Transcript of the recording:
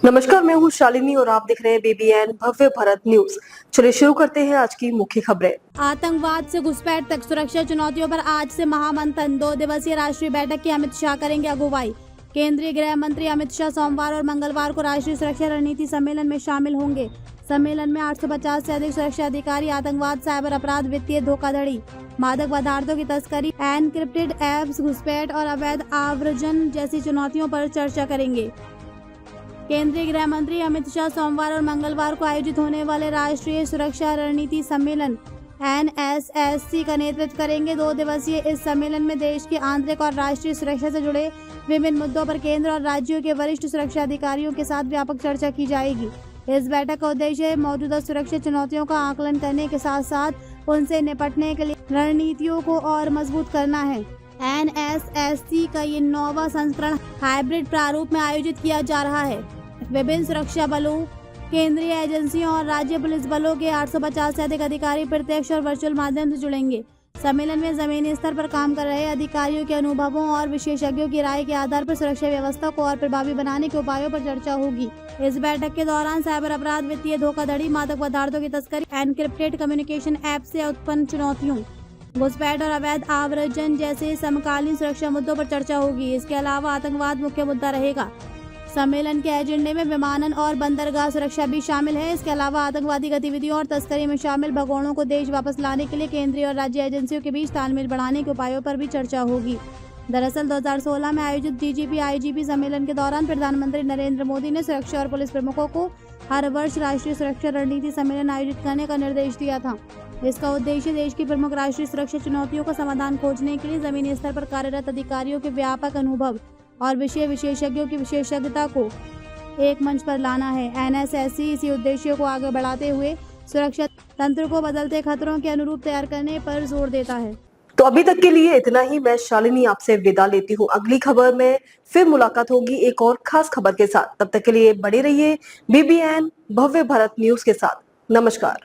नमस्कार, मैं हूँ शालिनी और आप देख रहे हैं BBN भव्य भारत न्यूज। चलिए शुरू करते हैं आज की मुख्य खबरें। आतंकवाद से घुसपैठ तक सुरक्षा चुनौतियों पर आज से महामंथन। 2 दिवसीय राष्ट्रीय बैठक की अमित शाह करेंगे अगुवाई। केंद्रीय गृह मंत्री अमित शाह सोमवार और मंगलवार को राष्ट्रीय सुरक्षा रणनीति सम्मेलन में शामिल होंगे। सम्मेलन में 850 से अधिक सुरक्षा अधिकारी आतंकवाद, साइबर अपराध, वित्तीय धोखाधड़ी, मादक पदार्थों की तस्करी, एनक्रिप्टेड ऐप्स, घुसपैठ और अवैध आव्रजन जैसी चुनौतियों पर चर्चा करेंगे। केंद्रीय गृह मंत्री अमित शाह सोमवार और मंगलवार को आयोजित होने वाले राष्ट्रीय सुरक्षा रणनीति सम्मेलन NSSC का नेतृत्व करेंगे। 2 दिवसीय इस सम्मेलन में देश की आंतरिक और राष्ट्रीय सुरक्षा से जुड़े विभिन्न मुद्दों पर केंद्र और राज्यों के वरिष्ठ सुरक्षा अधिकारियों के साथ व्यापक चर्चा की जाएगी। इस बैठक का उद्देश्य मौजूदा सुरक्षा चुनौतियों का आकलन करने के साथ साथ उनसे निपटने के लिए रणनीतियों को और मजबूत करना है। NSSC का ये 9वां संस्करण हाइब्रिड प्रारूप में आयोजित किया जा रहा है। विभिन्न सुरक्षा बलों, केंद्रीय एजेंसियों और राज्य पुलिस बलों के 850 से अधिक अधिकारी प्रत्यक्ष और वर्चुअल माध्यम से जुड़ेंगे। सम्मेलन में जमीनी स्तर पर काम कर रहे अधिकारियों के अनुभवों और विशेषज्ञों की राय के आधार पर सुरक्षा व्यवस्था को और प्रभावी बनाने के उपायों पर चर्चा होगी। इस बैठक के दौरान साइबर अपराध, वित्तीय धोखाधड़ी, मादक पदार्थों की तस्करी, एनक्रिप्टेड कम्युनिकेशन ऐप से उत्पन्न चुनौतियों, घुसपैठ और अवैध आव्रजन जैसे समकालीन सुरक्षा मुद्दों पर चर्चा होगी। इसके अलावा आतंकवाद मुख्य मुद्दा रहेगा। सम्मेलन के एजेंडे में विमानन और बंदरगाह सुरक्षा भी शामिल है। इसके अलावा आतंकवादी गतिविधियों और तस्करी में शामिल भगोड़ों को देश वापस लाने के लिए केंद्रीय और राज्य एजेंसियों के बीच तालमेल बढ़ाने के उपायों पर भी चर्चा होगी। दरअसल 2016 में आयोजित DGP IGP सम्मेलन के दौरान प्रधानमंत्री नरेंद्र मोदी ने सुरक्षा और पुलिस प्रमुखों को हर वर्ष राष्ट्रीय सुरक्षा रणनीति सम्मेलन आयोजित करने का निर्देश दिया था। इसका उद्देश्य देश की प्रमुख राष्ट्रीय सुरक्षा चुनौतियों का समाधान खोजने के लिए जमीनी स्तर पर कार्यरत अधिकारियों के व्यापक अनुभव और विषय विशेषज्ञों की विशेषज्ञता को एक मंच पर लाना है। NSSC इसी उद्देश्य को आगे बढ़ाते हुए सुरक्षा तंत्र को बदलते खतरों के अनुरूप तैयार करने पर जोर देता है। तो अभी तक के लिए इतना ही। मैं शालिनी आपसे विदा लेती हूँ। अगली खबर में फिर मुलाकात होगी एक और खास खबर के साथ। तब तक के लिए बने रहिए BBN भव्य भारत न्यूज के साथ। नमस्कार।